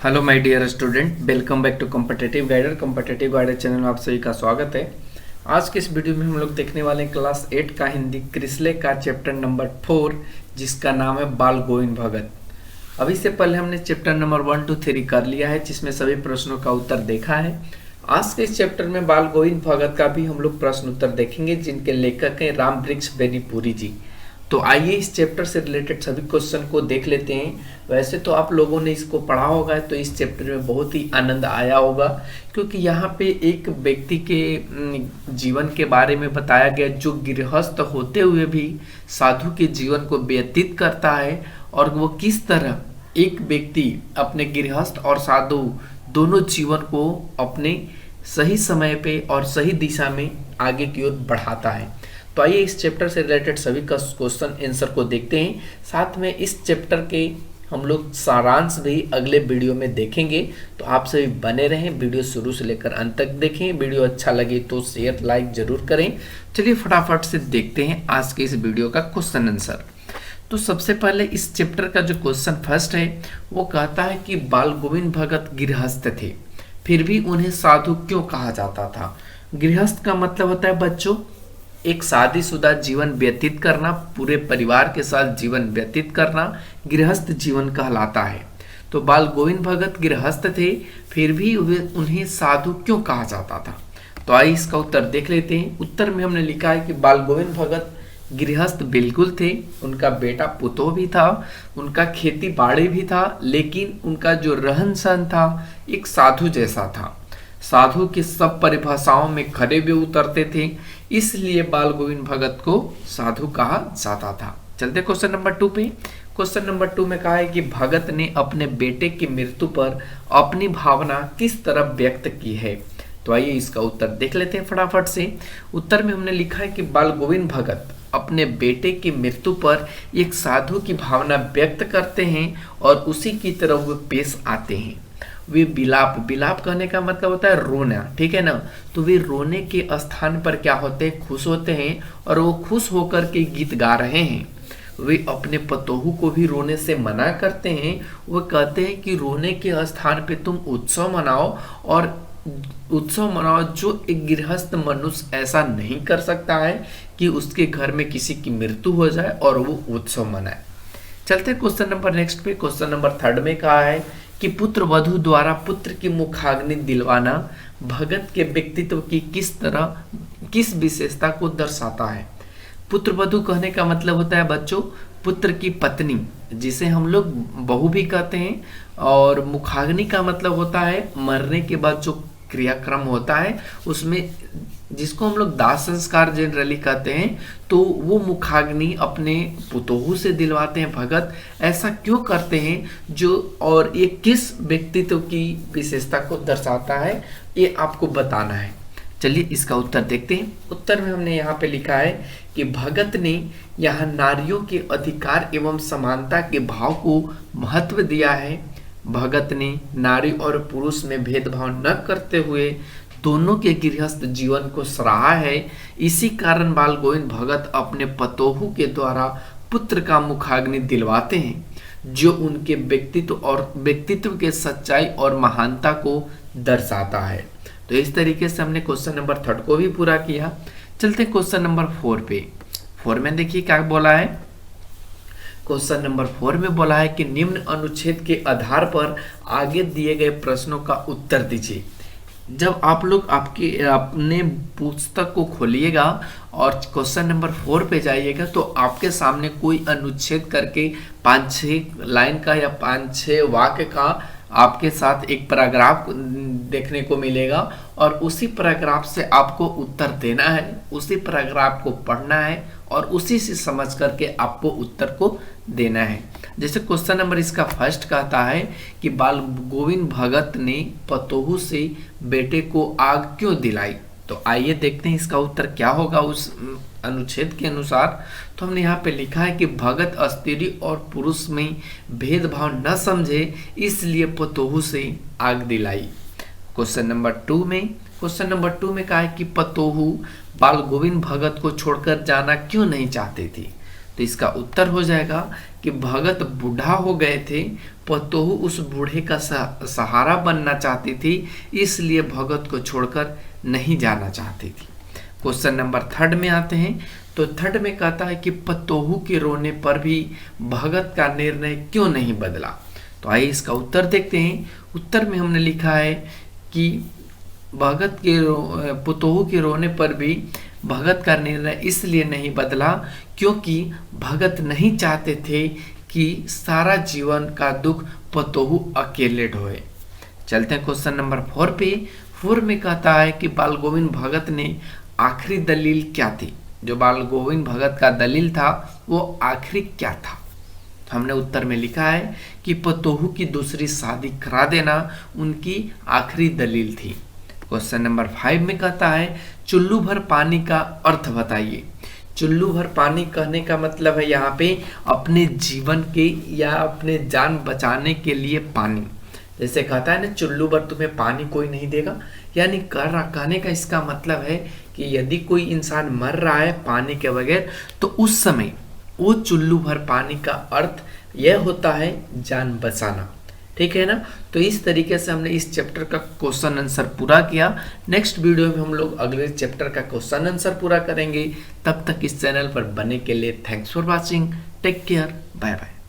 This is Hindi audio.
Hello my dear student, welcome back to competitive guider channel में आप सभी का स्वागत है। आज के इस वीडियो में हम लोग देखने वाले हैं क्लास 8 का हिंदी क्रिसले का चैप्टर नंबर 4, जिसका नाम है बाल गोविंद भगत। अभी से पहले हमने चैप्टर नंबर 1, 2, 3 कर लिया है, जिसमें सभी प्रश्नों का उत्तर देखा है। आज के इस चैप्टर में बाल गोविंद भगत का भी हम लोग प्रश्न उत्तर देखेंगे, जिनके लेखक हैं राम वृक्ष बेनीपुरी जी। तो आइए इस चैप्टर से रिलेटेड सभी क्वेश्चन को देख लेते हैं। वैसे तो आप लोगों ने इसको पढ़ा होगा, तो इस चैप्टर में बहुत ही आनंद आया होगा, क्योंकि यहाँ पे एक व्यक्ति के जीवन के बारे में बताया गया, जो गृहस्थ होते हुए भी साधु के जीवन को व्यतीत करता है, और वो किस तरह एक व्यक्ति अपने गृहस्थ और साधु दोनों जीवन को अपने सही समय पे और सही दिशा में आगे की ओर बढ़ाता है। तो आइए इस चैप्टर से रिलेटेड सभी का क्वेश्चन आंसर को देखते हैं। साथ में इस चैप्टर के हम लोग सारांश भी अगले वीडियो में देखेंगे, तो आप सभी बने रहें, वीडियो शुरू से लेकर अंत तक देखें। वीडियो अच्छा लगे तो शेयर लाइक जरूर करें। चलिए फटाफट से देखते हैं आज के इस वीडियो का क्वेश्चन आंसर। तो सबसे पहले इस चैप्टर का जो क्वेश्चन फर्स्ट है, वो कहता है कि बाल गोविंद भगत गृहस्थ थे, फिर भी उन्हें साधु क्यों कहा जाता था। गृहस्थ का मतलब होता है बच्चों एक शादीशुदा जीवन व्यतीत करना, पूरे परिवार के साथ जीवन व्यतीत करना गृहस्थ जीवन कहलाता है। तो बाल गोविंद भगत गृहस्थ थे, फिर भी उन्हें साधु क्यों कहा जाता था। तो आइए इसका उत्तर देख लेते हैं। उत्तर में हमने लिखा है कि बाल गोविंद भगत गृहस्थ बिल्कुल थे, उनका बेटा पुतोह भी था, उनका खेती बाड़ी भी था, लेकिन उनका जो रहन सहन था एक साधु जैसा था। साधु की सब परिभाषाओं में खरे भी उतरते थे, इसलिए बाल गोविंद भगत को साधु कहा जाता था। चलते क्वेश्चन नंबर 2 पे। क्वेश्चन नंबर 2 में कहा है कि भगत ने अपने बेटे की मृत्यु पर अपनी भावना किस तरह व्यक्त की है। तो आइए इसका उत्तर देख लेते हैं फटाफट से। उत्तर में हमने लिखा है कि बाल गोविंद भगत अपने बेटे की मृत्यु पर एक साधु की भावना व्यक्त करते हैं और उसी की तरह वे पेश आते हैं। वे बिलाप कहने का मतलब होता है रोना, ठीक है ना। तो वे रोने के स्थान पर क्या होते हैं, खुश होते हैं, और वो खुश होकर के गीत गा रहे हैं। वे अपने पतोहू को भी रोने से मना करते हैं। वो कहते हैं कि रोने के स्थान पे तुम उत्सव मनाओ, और उत्सव मनाओ। जो एक गृहस्थ मनुष्य ऐसा नहीं कर सकता है कि उसके घर में किसी की मृत्यु हो जाए और वो उत्सव मनाए। चलते क्वेश्चन नंबर नेक्स्ट पे। क्वेश्चन नंबर 3 में कहा है कि पुत्र वधू द्वारा पुत्र की मुखाग्नि दिलवाना भगत के व्यक्तित्व की किस विशेषता को दर्शाता है। पुत्र वधू कहने का मतलब होता है बच्चों पुत्र की पत्नी, जिसे हम लोग बहू भी कहते हैं, और मुखाग्नि का मतलब होता है मरने के बाद जो क्रियाक्रम होता है उसमें, जिसको हम लोग दाह संस्कार जनरली कहते हैं। तो वो मुखाग्नि अपने पुतोहू से दिलवाते हैं भगत। ऐसा क्यों करते हैं जो, और ये किस व्यक्तित्व की विशेषता को दर्शाता है, ये आपको बताना है। चलिए इसका उत्तर देखते हैं। उत्तर में हमने यहाँ पे लिखा है कि भगत ने यहाँ नारियों के अधिकार एवं समानता के भाव को महत्व दिया है। भगत ने नारी और पुरुष में भेदभाव न करते हुए दोनों के गृहस्थ जीवन को सराहा है। इसी कारण बाल गोविंद भगत अपने पतोहू के द्वारा पुत्र का मुखाग्नि दिलवाते हैं, जो उनके व्यक्तित्व के सच्चाई और महानता को दर्शाता है। तो इस तरीके से हमने क्वेश्चन नंबर 3 को भी पूरा किया। चलते क्वेश्चन नंबर 4 पे। 4 में देखिए क्या बोला है। क्वेश्चन नंबर 4 में बोला है कि निम्न अनुच्छेद के आधार पर आगे दिए गए प्रश्नों का उत्तर दीजिए। जब आप लोग अपने पुस्तक को खोलिएगा और क्वेश्चन नंबर 4 पे जाइएगा, तो आपके सामने कोई अनुच्छेद करके 5-6 लाइन का या 5-6 वाक्य का आपके साथ एक पैराग्राफ देखने को मिलेगा, और उसी पैराग्राफ से आपको उत्तर देना है, उसी पैराग्राफ को पढ़ना है और उसी से समझ करके आपको उत्तर को देना है। जैसे क्वेश्चन नंबर इसका फर्स्ट कहता है कि बाल गोविंद भगत ने पतोहू से बेटे को आग क्यों दिलाई। तो आइए देखते हैं इसका उत्तर क्या होगा उस अनुच्छेद के अनुसार। तो हमने यहाँ पे लिखा है कि भगत स्त्री और पुरुष में भेदभाव न समझे, इसलिए पतोहू से आग दिलाई। क्वेश्चन नंबर 2 में कहा है कि पतोहू बाल गोविंद भगत को छोड़कर जाना क्यों नहीं चाहती थी। तो इसका उत्तर हो जाएगा कि भगत बूढ़ा हो गए थे, पतोहू उस बूढ़े का सहारा बनना चाहती थी, इसलिए भगत को छोड़कर नहीं जाना चाहती थी। क्वेश्चन नंबर 3 में आते हैं। तो 3 में कहता है कि पतोहू के रोने पर भी भगत का निर्णय क्यों नहीं बदला। तो आइए इसका उत्तर देखते हैं। उत्तर में हमने लिखा है कि भगत के पतोहू के रोने पर भी भगत का निर्णय इसलिए नहीं बदला क्योंकि भगत नहीं चाहते थे कि सारा जीवन का दुख पतोहू अकेले ढोए। चलते हैं क्वेश्चन नंबर 4 पे। 4 में कहता है कि बाल गोविंद भगत ने आखिरी दलील क्या थी। जो बाल गोविंद भगत का दलील था वो आखिरी क्या था। हमने उत्तर में लिखा है कि पतोहू की दूसरी शादी करा देना उनकी आखिरी दलील थी। क्वेश्चन नंबर 5 में कहता है चुल्लू भर पानी का अर्थ बताइए। चुल्लू भर पानी कहने का मतलब है यहाँ पे अपने जीवन के या अपने जान बचाने के लिए पानी। जैसे कहता है ना, चुल्लू भर तुम्हें पानी कोई नहीं देगा, यानी कहने का इसका मतलब है कि यदि कोई इंसान मर रहा है पानी के बगैर, तो उस समय वो चुल्लू भर पानी का अर्थ यह होता है जान बचाना। ठीक है ना। तो इस तरीके से हमने इस चैप्टर का क्वेश्चन आंसर पूरा किया। नेक्स्ट वीडियो में हम लोग अगले चैप्टर का क्वेश्चन आंसर पूरा करेंगे। तब तक इस चैनल पर बने के लिए thanks for watching. Take care, bye bye.